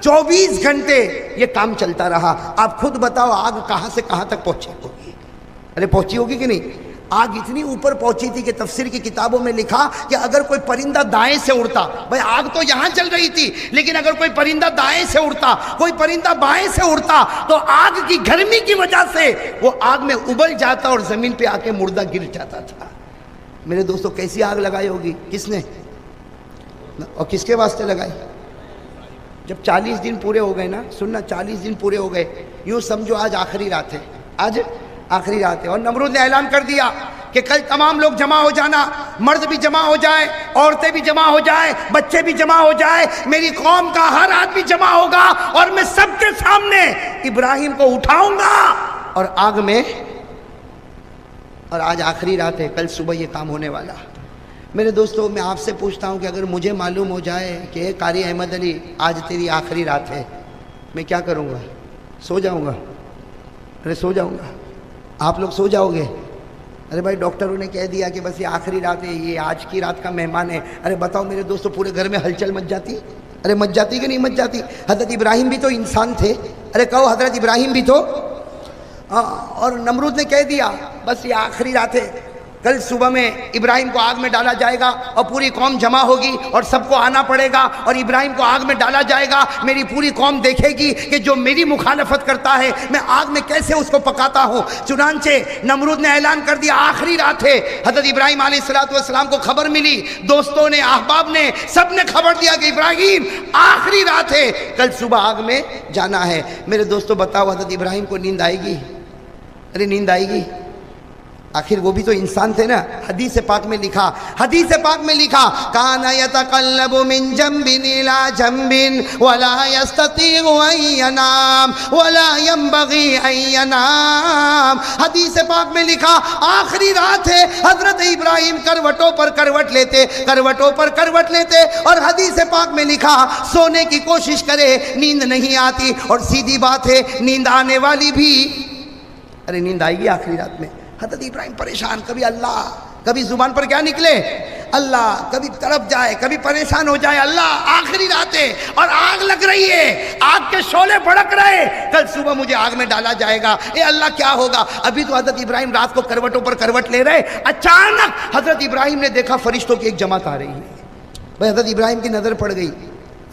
24 گھنٹے یہ کام چلتا رہا. آپ خود بتاؤ آگ کہاں سے کہاں تک پہنچی ہوگی؟ ارے پہنچی ہوگی کہ نہیں؟ آگ اتنی اوپر پہنچی تھی کہ تفسیر کی کتابوں میں لکھا کہ اگر کوئی پرندہ دائیں سے اڑتا، بھائی آگ تو یہاں چل رہی تھی لیکن اگر کوئی پرندہ دائیں سے اڑتا، کوئی پرندہ بائیں سے اڑتا تو آگ کی گرمی کی وجہ سے وہ آگ میں ابل جاتا اور زمین پہ آ کے مردہ گر جاتا تھا. میرے دوستو کیسی آگ لگائی ہوگی؟ کس نے اور کس کے واسطے لگائی؟ جب 40 دن پورے ہو گئے نا، سننا 40 دن پورے ہو گئے، یوں سمجھو آج آخری رات ہے، آج آخری رات ہے. اور نمرود نے اعلان کر دیا کہ کل تمام لوگ جمع ہو جانا، مرد بھی جمع ہو جائے، عورتیں بھی جمع ہو جائے، بچے بھی جمع ہو جائے، میری قوم کا ہر آدمی جمع ہوگا اور میں سب کے سامنے ابراہیم کو اٹھاؤں گا اور آگ میں. اور آج آخری رات ہے، کل صبح یہ کام ہونے والا. میرے دوستو میں آپ سے پوچھتا ہوں کہ اگر مجھے معلوم ہو جائے کہ قاری احمد علی آج تیری آخری رات ہے، میں کیا کروں گا؟ سو جاؤں گا؟ ارے سو جاؤں گا. آپ لوگ سو جاؤ گے؟ ارے بھائی ڈاکٹروں نے کہہ دیا کہ بس یہ آخری رات ہے، یہ آج کی رات کا مہمان ہے. ارے بتاؤ میرے دوستو پورے گھر میں ہلچل مچ جاتی؟ ارے مچ جاتی کہ نہیں مچ جاتی؟ حضرت ابراہیم بھی تو انسان تھے. ارے کہو حضرت ابراہیم بھی تو. اور نمرود نے کہہ دیا بس یہ آخری رات ہے، کل صبح میں ابراہیم کو آگ میں ڈالا جائے گا اور پوری قوم جمع ہوگی اور سب کو آنا پڑے گا اور ابراہیم کو آگ میں ڈالا جائے گا. میری پوری قوم دیکھے گی کہ جو میری مخالفت کرتا ہے میں آگ میں کیسے اس کو پکاتا ہوں. چنانچہ نمرود نے اعلان کر دیا آخری رات ہے. حضرت ابراہیم علیہ السلام کو خبر ملی، دوستوں نے، احباب نے، سب نے خبر دیا کہ ابراہیم آخری رات ہے، کل صبح آگ میں جانا ہے. میرے دوستو بتاؤ حضرت ابراہیم کو نیند آئے گی؟ ارے نیند آئے گی؟ آخر وہ بھی تو انسان تھے نا. حدیث پاک میں لکھا، حدیث پاک میں لکھا کان یتقلب من جنب الى جنب ولا يستطيع ان ينام ولا ينبغي ان ينام. حدیث پاک میں لکھا آخری رات ہے، حضرت ابراہیم کروٹوں پر کروٹ لیتے، کروٹوں پر کروٹ لیتے. اور حدیث پاک میں لکھا سونے کی کوشش کرے نیند نہیں آتی. اور سیدھی بات ہے نیند آنے والی بھی. ارے نیند آئے گی آخری رات میں؟ حضرت ابراہیم پریشان، کبھی اللہ، کبھی زبان پر کیا نکلے اللہ، کبھی تڑپ جائے، کبھی پریشان ہو جائے اللہ. آخری رات ہے اور آگ لگ رہی ہے، آگ کے شعلے بھڑک رہے، کل صبح مجھے آگ میں ڈالا جائے گا. اے اللہ کیا ہوگا؟ ابھی تو حضرت ابراہیم رات کو کروٹوں پر کروٹ لے رہے، اچانک حضرت ابراہیم نے دیکھا فرشتوں کی ایک جماعت آ رہی ہے. بھائی حضرت ابراہیم کی نظر پڑ گئی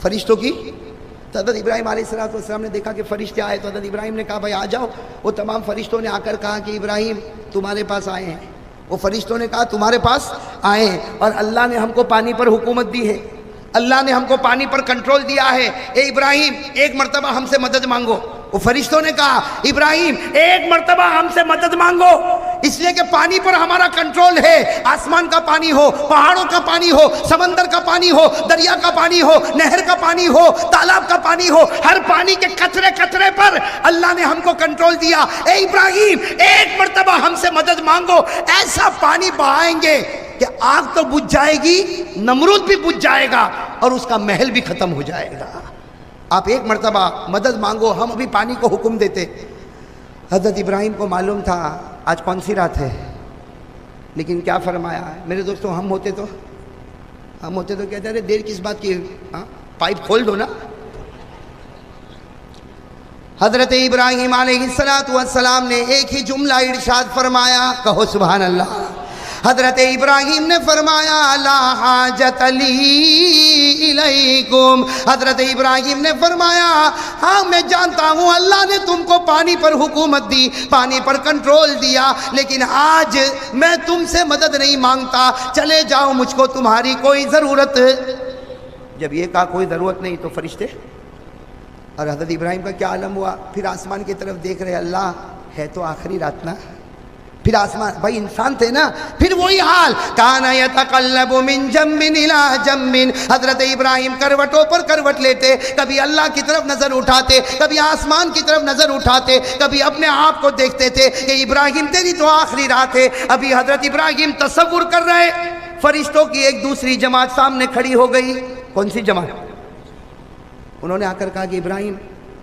فرشتوں کی. تو حضرت ابراہیم علیہ السلام نے دیکھا کہ فرشتے آئے تو حضرت ابراہیم نے کہا بھائی آ جاؤ. وہ تمام فرشتوں نے آ کر کہا کہ ابراہیم تمہارے پاس آئے ہیں. وہ فرشتوں نے کہا تمہارے پاس آئے ہیں اور اللہ نے ہم کو پانی پر حکومت دی ہے، اللہ نے ہم کو پانی پر کنٹرول دیا ہے. اے ابراہیم ایک مرتبہ ہم سے مدد مانگو. وہ فرشتوں نے کہا ابراہیم ایک مرتبہ ہم سے مدد مانگو، اس لیے کہ پانی پر ہمارا کنٹرول ہے. آسمان کا پانی ہو، پہاڑوں کا پانی ہو، سمندر کا پانی ہو، دریا کا پانی ہو، نہر کا پانی ہو، تالاب کا پانی ہو، ہر پانی کے قطرے قطرے پر اللہ نے ہم کو کنٹرول دیا. اے ابراہیم ایک مرتبہ ہم سے مدد مانگو، ایسا پانی بہائیں گے کہ آگ تو بجھ جائے گی، نمرود بھی بجھ جائے گا اور اس کا محل بھی ختم ہو جائے گا. آپ ایک مرتبہ مدد مانگو، ہم ابھی پانی کو حکم دیتے. حضرت ابراہیم کو معلوم تھا آج کون سی رات ہے، لیکن کیا فرمایا میرے دوستو؟ ہم ہوتے تو کہتے ہیں دیر کس بات کی، پائپ کھول دو نا. حضرت ابراہیم علیہ السلام نے ایک ہی جملہ ارشاد فرمایا، کہو سبحان اللہ. حضرت ابراہیم نے فرمایا لا حاجت لی الیکم. حضرت ابراہیم نے فرمایا ہاں میں جانتا ہوں اللہ نے تم کو پانی پر حکومت دی، پانی پر کنٹرول دیا، لیکن آج میں تم سے مدد نہیں مانگتا، چلے جاؤ مجھ کو تمہاری کوئی ضرورت. جب یہ کہا کوئی ضرورت نہیں تو فرشتے اور حضرت ابراہیم کا کیا عالم ہوا؟ پھر آسمان کی طرف دیکھ رہے، اللہ ہے تو آخری رات نا. پھر آسمان، بھائی انسان تھے نا، پھر وہی حال کان یتقلب من جنب الى جنب. حضرت ابراہیم کروٹوں پر کروٹ لیتے، کبھی اللہ کی طرف نظر اٹھاتے، کبھی آسمان کی طرف نظر اٹھاتے، کبھی اپنے آپ کو دیکھتے تھے کہ ابراہیم تیری تو آخری رات ہے. ابھی حضرت ابراہیم تصور کر رہے، فرشتوں کی ایک دوسری جماعت سامنے کھڑی ہو گئی. کون سی جماعت؟ انہوں نے آ کر کہا کہ ابراہیم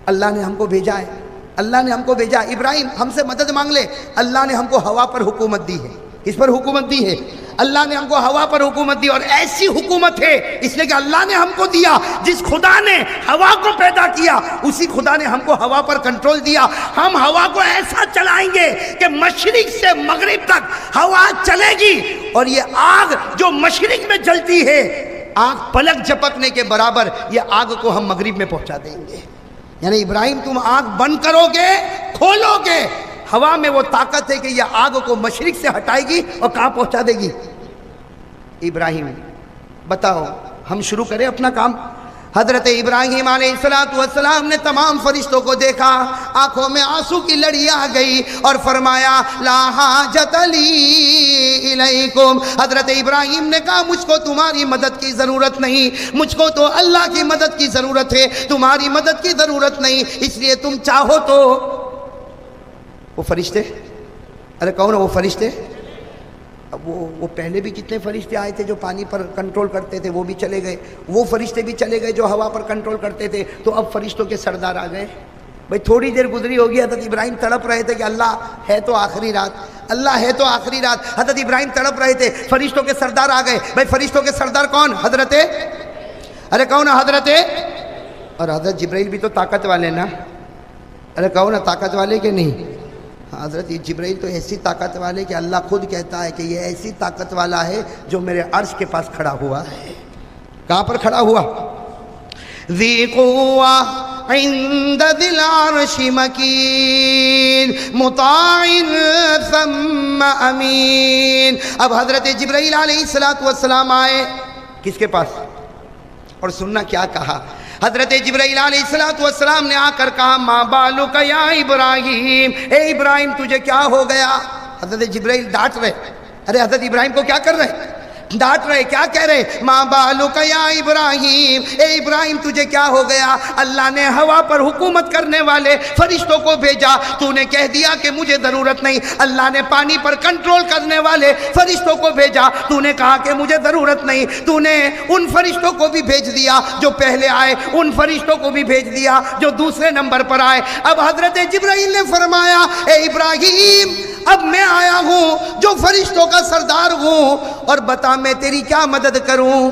اللہ نے ہم کو بھیجا ہے، اللہ نے ہم کو بھیجا. ابراہیم ہم سے مدد مانگ لے، اللہ نے ہم کو ہوا پر حکومت دی ہے. کس پر حکومت دی ہے؟ اللہ نے ہم کو ہوا پر حکومت دی، اور ایسی حکومت ہے اس لیے کہ اللہ نے ہم کو دیا۔ جس خدا نے ہوا کو پیدا کیا اسی خدا نے ہم کو ہوا پر کنٹرول دیا۔ ہم ہوا کو ایسا چلائیں گے کہ مشرق سے مغرب تک ہوا چلے گی، اور یہ آگ جو مشرق میں جلتی ہے، آگ پلک جھپکنے کے برابر، یہ آگ کو ہم مغرب میں پہنچا دیں گے۔ یعنی ابراہیم تم آگ بند کرو گے، کھولو گے، ہوا میں وہ طاقت ہے کہ یہ آگ کو مشرق سے ہٹائے گی اور کہاں پہنچا دے گی؟ ابراہیم، بتاؤ ہم شروع کریں اپنا کام۔ حضرت ابراہیم علیہ السلام نے تمام فرشتوں کو دیکھا، آنکھوں میں آنسو کی لڑی آ گئی اور فرمایا لا حاجت لی الیکم۔ حضرت ابراہیم نے کہا مجھ کو تمہاری مدد کی ضرورت نہیں، مجھ کو تو اللہ کی مدد کی ضرورت ہے، تمہاری مدد کی ضرورت نہیں، اس لیے تم چاہو تو وہ فرشتے، ارے کون ہے وہ فرشتے؟ اب وہ پہلے بھی کتنے فرشتے آئے تھے جو پانی پر کنٹرول کرتے تھے، وہ بھی چلے گئے، وہ فرشتے بھی چلے گئے جو ہوا پر کنٹرول کرتے تھے، تو اب فرشتوں کے سردار آ گئے۔ بھئی تھوڑی دیر گزری ہوگی، حضرت ابراہیم تڑپ رہے تھے کہ اللہ ہے تو آخری رات، اللہ ہے تو آخری رات، حضرت ابراہیم تڑپ رہے تھے، فرشتوں کے سردار آ گئے۔ بھئی فرشتوں کے سردار کون؟ حضرت، ارے کون ہے حضرت؟ اور حضرت جبرائیل بھی تو طاقت والے نا، ارے کون ہے طاقت والے کہ نہیں؟ حضرت جبرائیل تو ایسی طاقت والے کہ اللہ خود کہتا ہے کہ یہ ایسی طاقت والا ہے جو میرے عرش کے پاس کھڑا ہوا ہے۔ کہاں پر کھڑا ہوا؟ ذی قوہ عند ذی العرش مکین مطاع ثم امین۔ اب حضرت جبرائیل علیہ السلام آئے کس کے پاس؟ اور سننا کیا کہا؟ حضرت جبرائیل علیہ السلام نے آ کر کہا ما بالک یا ابراہیم، اے ابراہیم تجھے کیا ہو گیا؟ حضرت جبرائیل ڈانٹ رہے، ارے حضرت ابراہیم کو کیا کر رہے؟ ڈانٹ رہے، کیا کہہ رہے؟ ما بالک یا ابراہیم، اے ابراہیم تجھے کیا ہو گیا؟ اللہ نے ہوا پر حکومت کرنے والے فرشتوں کو بھیجا، تو نے کہہ دیا کہ مجھے ضرورت نہیں۔ اللہ نے پانی پر کنٹرول کرنے والے فرشتوں کو بھیجا، تو نے کہا کہ مجھے ضرورت نہیں۔ تو نے ان فرشتوں کو بھی بھیج دیا جو پہلے آئے، ان فرشتوں کو بھی بھیج دیا جو دوسرے نمبر پر آئے۔ اب حضرت جبرائیل نے فرمایا اے ابراہیم اب میں آیا ہوں جو فرشتوں کا سردار ہوں، اور بتا میں تیری کیا مدد کروں؟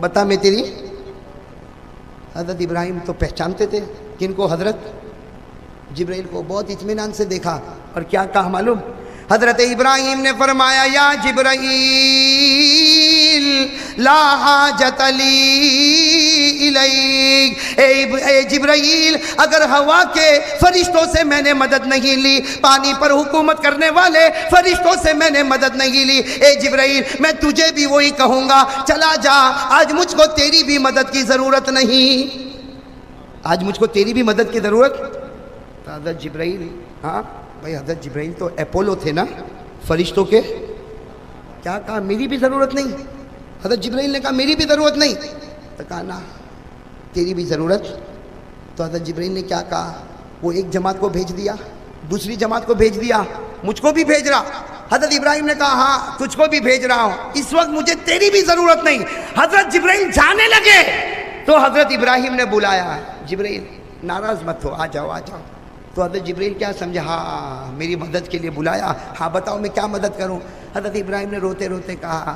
بتا میں تیری۔ حضرت ابراہیم تو پہچانتے تھے کن کو؟ حضرت جبرائیل کو بہت اطمینان سے دیکھا، اور کیا کہا معلوم؟ حضرت ابراہیم نے فرمایا یا جبرائیل لا حاجت لی الیک، اے جبرائیل اگر ہوا کے فرشتوں سے میں نے مدد نہیں لی، پانی پر حکومت کرنے والے فرشتوں سے میں نے مدد نہیں لی، اے جبرائیل میں تجھے بھی وہی کہوں گا چلا جا، آج مجھ کو تیری بھی مدد کی ضرورت نہیں، آج مجھ کو تیری بھی مدد کی ضرورت۔ تو حضرت جبرائیل، ہاں بھائی حضرت جبرائیل تو اپولو تھے نا فرشتوں کے، کیا کہا میری بھی ضرورت نہیں؟ حضرت جبرائیل نے کہا میری بھی ضرورت نہیں، تو کہا نا تیری بھی ضرورت۔ تو حضرت جبرائیل نے کیا کہا؟ وہ ایک جماعت کو بھیج دیا، دوسری جماعت کو بھیج دیا، مجھ کو بھی بھیج رہا۔ حضرت ابراہیم نے کہا ہاں تجھ کو بھی بھیج رہا ہوں، اس وقت مجھے تیری بھی ضرورت نہیں۔ حضرت جبرائیل جانے لگے تو حضرت ابراہیم نے بلایا جبرائیل ناراض مت ہو، آ جاؤ آ جاؤ۔ تو حضرت جبرائیل کیا سمجھا؟ ہاں میری مدد کے لیے بلایا، ہاں بتاؤ میں کیا مدد کروں؟ حضرت ابراہیم نے روتے روتے کہا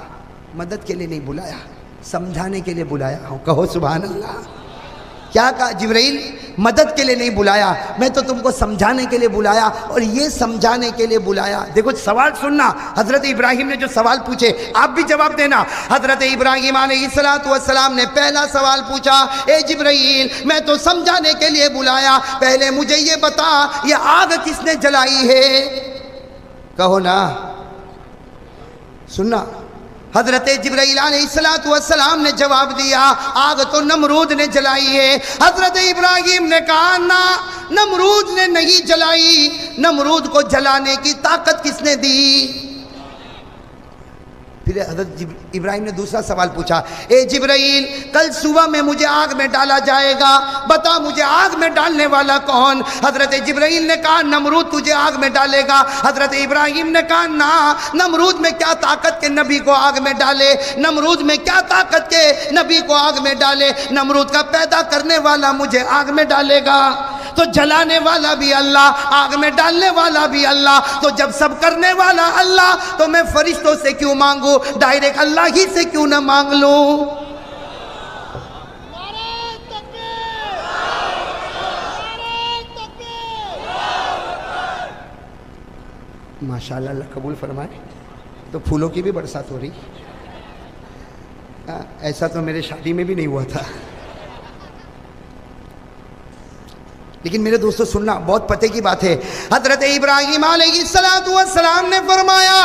مدد کے لیے نہیں بلایا، سمجھانے کے لیے بلایا ہوں، کہو سبحان اللہ۔ کیا کہا جبرائیل؟ مدد کے لیے نہیں بلایا، میں تو تم کو سمجھانے کے لیے بلایا، اور یہ سمجھانے کے لیے بلایا۔ دیکھو سوال سننا، حضرت ابراہیم نے جو سوال پوچھے آپ بھی جواب دینا۔ حضرت ابراہیم علیہ السلام نے پہلا سوال پوچھا اے جبرائیل میں تو سمجھانے کے لیے بلایا، پہلے مجھے یہ بتا یہ آگ کس نے جلائی ہے؟ کہو نا، سننا۔ حضرت جبرائیل علیہ السلام نے جواب دیا آگ تو نمرود نے جلائی ہے۔ حضرت ابراہیم نے کہا نا نمرود نے نہیں جلائی، نمرود کو جلانے کی طاقت کس نے دی؟ پھر حضرت ابراہیم نے دوسرا سوال پوچھا اے جبرائیل کل صبح میں مجھے آگ میں ڈالا جائے گا، بتا مجھے آگ میں ڈالنے والا کون؟ حضرت جبرائیل نے کہا نمرود تجھے آگ میں ڈالے گا۔ حضرت ابراہیم نے کہا نا نمرود میں کیا طاقت کے نبی کو آگ میں ڈالے، نمرود میں کیا طاقت کے نبی کو آگ میں ڈالے، نمرود کا پیدا کرنے والا مجھے آگ میں ڈالے گا۔ تو جلانے والا بھی اللہ، آگ میں ڈالنے والا بھی اللہ، تو جب سب کرنے والا اللہ تو میں فرشتوں سے کیوں مانگوں، ڈائریکٹ اللہ ہی سے کیوں نہ مانگ لوں؟ ماشاءاللہ، اللہ قبول فرمائے۔ تو پھولوں کی بھی برسات ہو رہی، ایسا تو میرے شادی میں بھی نہیں ہوا تھا۔ لیکن میرے دوستو سننا، بہت پتے کی بات ہے، حضرت ابراہیم علیہ السلام نے فرمایا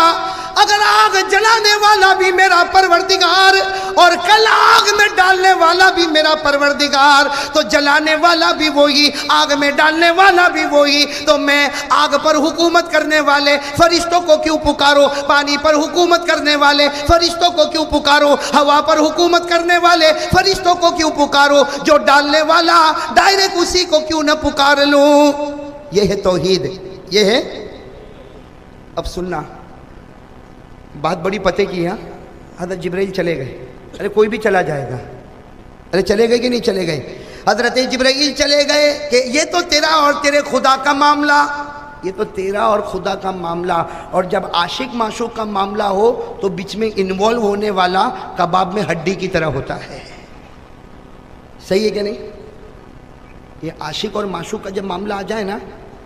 اگر آگ جلانے والا بھی میرا پروردگار اور کل آگ میں ڈالنے والا بھی میرا پروردگار، تو جلانے والا بھی وہی، آگ میں ڈالنے والا بھی وہی، تو میں آگ پر حکومت کرنے والے فرشتوں کو کیوں پکارو، پانی پر حکومت کرنے والے فرشتوں کو کیوں پکارو، ہوا پر حکومت کرنے والے فرشتوں کو کیوں پکارو، جو ڈالنے والا ڈائریکٹ اسی کو کیوں نہ پکار لوں؟ یہ ہے توحید، یہ ہے۔ اب سننا، بات بڑی پتے کی ہے۔ حضرت جبرائیل چلے گئے، ارے کوئی بھی چلا جائے گا، ارے چلے گئے کہ نہیں چلے گئے؟ حضرت جبرائیل چلے گئے کہ یہ تو تیرا اور تیرے خدا کا معاملہ، یہ تو تیرا اور خدا کا معاملہ، اور جب عاشق معشوق کا معاملہ ہو تو بیچ میں انوالو ہونے والا کباب میں ہڈی کی طرح ہوتا ہے، صحیح ہے کہ نہیں؟ یہ عاشق اور معشوق کا جب معاملہ آ جائے نا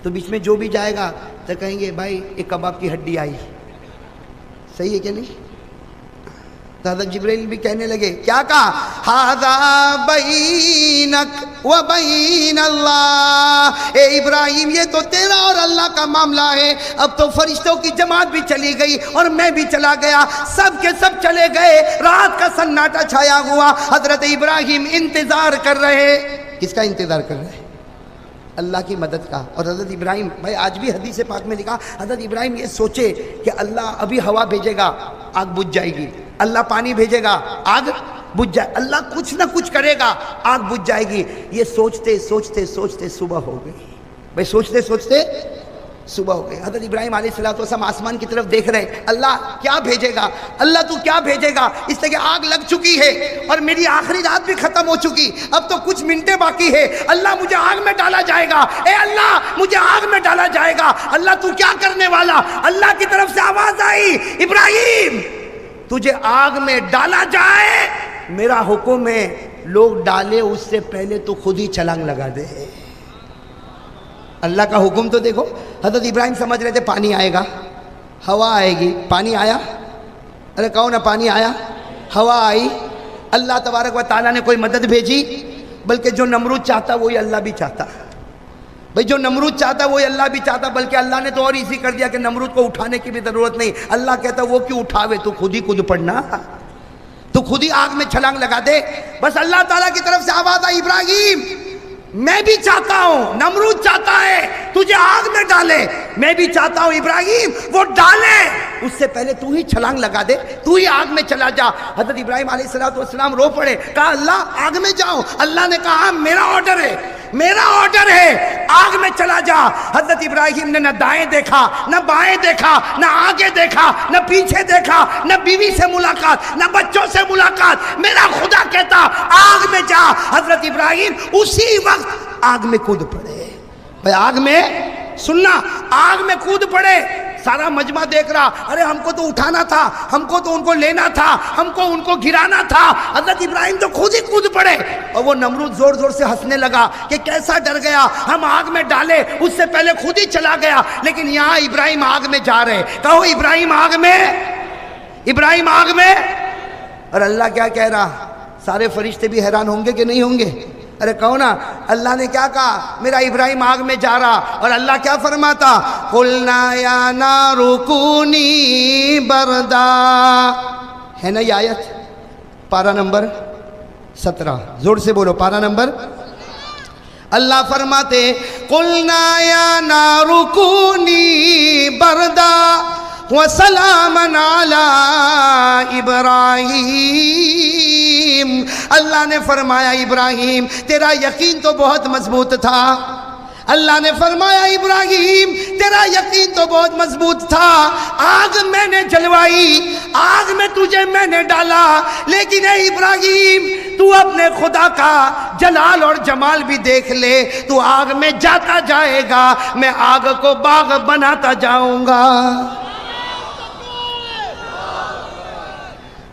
تو بیچ میں جو بھی جائے گا تو کہیں گے بھائی ایک کباب کی ہڈی آئی، صحیح ہے کہ نہیں؟ تو حضرت جبرائیل بھی کہنے لگے، کیا کہا؟ ھذا بینک و بین اللہ، اے ابراہیم یہ تو تیرا اور اللہ کا معاملہ ہے۔ اب تو فرشتوں کی جماعت بھی چلی گئی اور میں بھی چلا گیا، سب کے سب چلے گئے، رات کا سناٹا چھایا ہوا، حضرت ابراہیم انتظار کر رہے۔ کس کا انتظار کر رہے؟ اللہ کی مدد کا۔ اور حضرت ابراہیم، بھائی آج بھی حدیث پاک میں لکھا، حضرت ابراہیم یہ سوچے کہ اللہ ابھی ہوا بھیجے گا آگ بجھ جائے گی، اللہ پانی بھیجے گا آگ بجھ جائے، اللہ کچھ نہ کچھ کرے گا آگ بجھ جائے گی، یہ سوچتے سوچتے سوچتے صبح ہو گئی۔ بھائی سوچتے سوچتے صبح ہو گئی۔ حضرت ابراہیم علیہ السلام آسمان کی طرف دیکھ رہے ہیں، اللہ کیا بھیجے گا، اللہ تو کیا بھیجے گا؟ اس لیے کہ آگ لگ چکی ہے اور میری آخری رات بھی ختم ہو چکی، اب تو کچھ منٹیں باقی ہے، اللہ مجھے آگ میں ڈالا جائے گا، اے اللہ مجھے آگ میں ڈالا جائے گا، اللہ تو کیا کرنے والا؟ اللہ کی طرف سے آواز آئی، ابراہیم تجھے آگ میں ڈالا جائے، میرا حکم ہے لوگ ڈالے اس سے پہلے تو خود ہی چھلانگ لگا دے۔ اللہ کا حکم تو دیکھو۔ حضرت ابراہیم سمجھ رہے تھے پانی آئے گا، ہوا آئے گی، پانی آیا؟ ارے کہو نا پانی آیا، ہوا آئی، اللہ تبارک و تعالیٰ نے کوئی مدد بھیجی، بلکہ جو نمرود چاہتا وہی اللہ بھی چاہتا۔ بھئی جو نمرود چاہتا وہی اللہ بھی چاہتا، بلکہ اللہ نے تو اور ایزی کر دیا کہ نمرود کو اٹھانے کی بھی ضرورت نہیں، اللہ کہتا وہ کیوں اٹھاوے، تو خود ہی کود پڑنا، تو خود ہی آگ میں چھلانگ لگا دے۔ بس اللہ تعالیٰ کی طرف سے آواز آئی، ابراہیم میں بھی چاہتا ہوں، نمرود چاہتا ہے تجھے آگ میں ڈالے، میں بھی چاہتا ہوں ابراہیم وہ ڈالے، اس سے پہلے تو ہی چھلانگ لگا دے، تو ہی آگ میں چلا جا۔ حضرت ابراہیم علیہ السلام رو پڑے، کہا اللہ آگ میں جاؤ؟ اللہ نے کہا میرا آرڈر ہے، میرا آرڈر ہے، آگ میں چلا جا۔ حضرت ابراہیم نے نہ دائیں دیکھا، نہ بائیں دیکھا، نہ آگے دیکھا، نہ پیچھے دیکھا، نہ بیوی سے ملاقات، نہ بچوں سے ملاقات، میرا خدا کہتا آگ میں جا۔ حضرت ابراہیم اسی وقت آگ میں کود پڑے۔ بھائی آگ میں، سننا، آگ میں کود پڑے۔ سارا مجمع دیکھ رہا، ارے ہم کو تو اٹھانا تھا، ہم کو تو ان کو لینا تھا، ہم کو ان کو گرانا تھا۔ حضرت ابراہیم تو خود ہی کود پڑے، اور وہ نمرود زور زور سے ہنسنے لگا کہ کیسا ڈر گیا، ہم آگ میں ڈالے اس سے پہلے خود ہی چلا گیا۔ لیکن یہاں ابراہیم آگ میں جا رہے، کہو ابراہیم آگ میں، ابراہیم آگ میں۔ اور اللہ کیا کہہ رہا؟ سارے فرشتے بھی حیران ہوں گے کہ نہیں ہوں گے؟ ارے کہو نا، اللہ نے کیا کہا؟ میرا ابراہیم آگ میں جا رہا، اور اللہ کیا فرماتا؟ قُلْنَا يَا نَارُ كُونِي بَرْدًا، ہے نا یہ آیت؟ پارہ نمبر 17، زور سے بولو، پارہ نمبر۔ اللہ فرماتے قُلْنَا يَا نَارُ كُونِي بَرْدًا وَسَلَامًا عَلَىٰ إِبْرَاهِيمَ۔ اللہ نے فرمایا ابراہیم تیرا یقین تو بہت مضبوط تھا، اللہ نے فرمایا ابراہیم تیرا یقین تو بہت مضبوط تھا، آگ میں نے جلوائی، آگ میں تجھے میں نے ڈالا، لیکن اے ابراہیم تو اپنے خدا کا جلال اور جمال بھی دیکھ لے، تو آگ میں جاتا جائے گا، میں آگ کو باغ بناتا جاؤں گا۔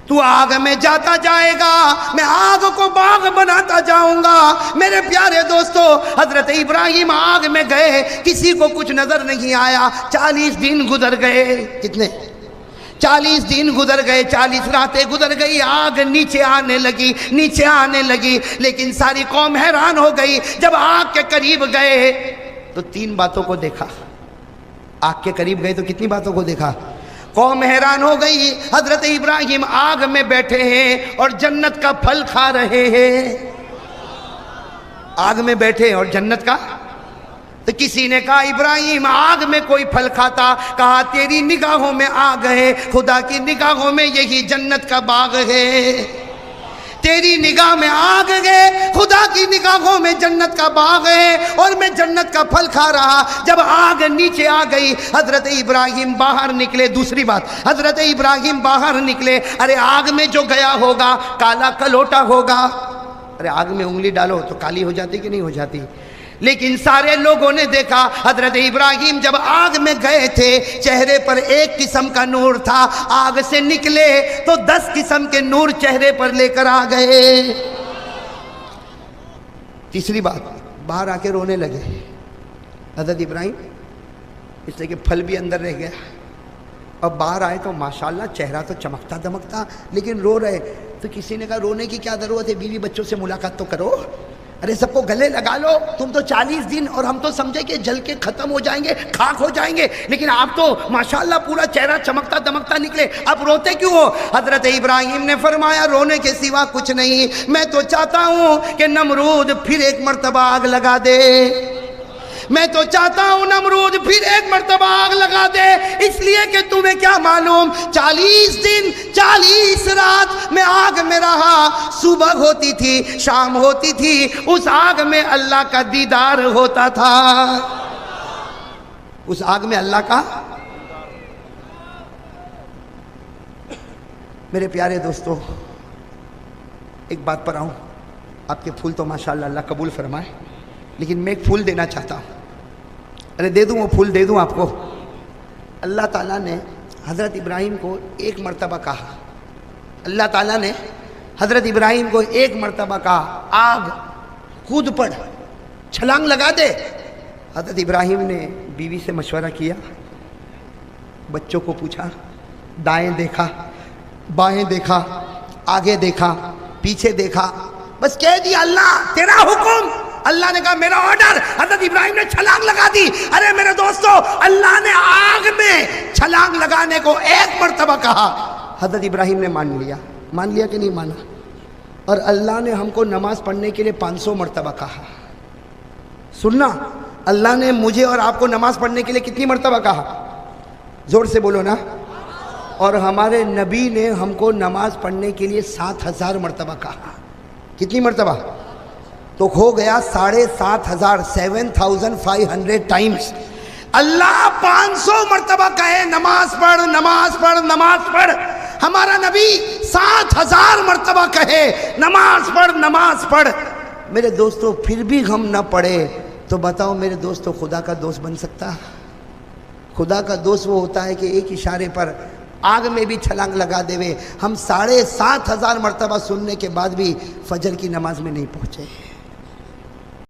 تو آگ میں جاتا جائے گا، میں آگ کو باغ بناتا جاؤں گا۔ میرے پیارے دوستو، حضرت ابراہیم آگ میں گئے، کسی کو کچھ نظر نہیں آیا۔ 40 دن گزر گئے۔ کتنے؟ 40 دن گزر گئے، 40 راتیں گزر گئی، آگ نیچے آنے لگی، نیچے آنے لگی، لیکن ساری قوم حیران ہو گئی۔ جب آگ کے قریب گئے تو 3 باتوں کو دیکھا۔ آگ کے قریب گئے تو کتنی باتوں کو دیکھا؟ قوم حیران ہو گئی۔ حضرت ابراہیم آگ میں بیٹھے ہیں اور جنت کا پھل کھا رہے ہیں۔ آگ میں بیٹھے اور جنت کا، تو کسی نے کہا ابراہیم آگ میں کوئی پھل کھاتا؟ کہا تیری نگاہوں میں آگ ہے، خدا کی نگاہوں میں یہی جنت کا باغ ہے۔ تیری نگاہ میں آگ ہے، خدا کی نگاہوں میں جنت کا باغ ہے، اور میں جنت کا پھل کھا رہا۔ جب آگ نیچے آ گئی، حضرت ابراہیم باہر نکلے۔ دوسری بات، حضرت ابراہیم باہر نکلے۔ ارے آگ میں جو گیا ہوگا کالا کلوٹا ہوگا۔ ارے آگ میں انگلی ڈالو تو کالی ہو جاتی کہ نہیں ہو جاتی؟ لیکن سارے لوگوں نے دیکھا حضرت ابراہیم جب آگ میں گئے تھے، چہرے پر ایک قسم کا نور تھا، آگ سے نکلے تو 10 قسم کے نور چہرے پر لے کر آ گئے۔ تیسری بات، باہر آ کے رونے لگے حضرت ابراہیم، اس لیے کہ پھل بھی اندر رہ گیا، اور باہر آئے تو ماشاءاللہ چہرہ تو چمکتا دمکتا، لیکن رو رہے۔ تو کسی نے کہا رونے کی کیا ضرورت ہے، بیوی بچوں سے ملاقات تو کرو۔ ارے سب کو گلے لگا لو، تم تو 40 دن، اور ہم تو سمجھے کہ جل کے ختم ہو جائیں گے، خاک ہو جائیں گے، لیکن آپ تو ماشاءاللہ پورا چہرہ چمکتا دمکتا نکلے، اب روتے کیوں ہو؟ حضرت ابراہیم نے فرمایا رونے کے سوا کچھ نہیں، میں تو چاہتا ہوں کہ نمرود پھر ایک مرتبہ آگ لگا دے، میں تو چاہتا ہوں نمرود پھر ایک مرتبہ آگ لگا دے، اس لیے کہ تمہیں کیا معلوم 40 دن 40 رات میں آگ میں رہا، صبح ہوتی تھی شام ہوتی تھی، اس آگ میں اللہ کا دیدار ہوتا تھا، اس آگ میں اللہ کا۔ میرے پیارے دوستو، ایک بات پر آؤں، آپ کے پھول تو ماشاءاللہ اللہ قبول فرمائے، لیکن میں ایک پھول دینا چاہتا ہوں۔ ارے دے دوں وہ پھول، دے دوں آپ کو۔ اللہ تعالیٰ نے حضرت ابراہیم کو ایک مرتبہ کہا، اللہ تعالیٰ نے حضرت ابراہیم کو ایک مرتبہ کہا آگ کود پڑ، چھلانگ لگا دے۔ حضرت ابراہیم نے بیوی سے مشورہ کیا، بچوں کو پوچھا، دائیں دیکھا، بائیں دیکھا، آگے دیکھا، پیچھے دیکھا، بس کہہ دیا اللہ تیرا حکم۔ اللہ نے کہا میرا آرڈر، حضرت ابراہیم نے چھلانگ لگا دی۔ ارے میرے دوستو، اللہ نے آگ میں چھلانگ لگانے کو ایک مرتبہ کہا، حضرت ابراہیم نے مان لیا۔ مان لیا کہ نہیں مانا؟ اور اللہ نے ہم کو نماز پڑھنے کے لیے 500 مرتبہ کہا۔ سننا، اللہ نے مجھے اور آپ کو نماز پڑھنے کے لیے کتنی مرتبہ کہا؟ زور سے بولو نا۔ اور ہمارے نبی نے ہم کو نماز پڑھنے کے لیے 7000 مرتبہ کہا۔ کتنی مرتبہ؟ تو ہو گیا 7500، 7500 ٹائمز۔ اللہ 500 مرتبہ کہے نماز پڑھ نماز پڑھ نماز پڑھ، ہمارا نبی 7000 مرتبہ کہے نماز پڑھ نماز پڑھ۔ میرے دوستو پھر بھی ہم نہ پڑھے تو بتاؤ میرے دوستو خدا کا دوست بن سکتا؟ خدا کا دوست وہ ہوتا ہے کہ ایک اشارے پر آگ میں بھی چھلانگ لگا دے وے۔ ہم 7500 مرتبہ سننے کے بعد بھی فجر کی نماز میں نہیں پہنچے۔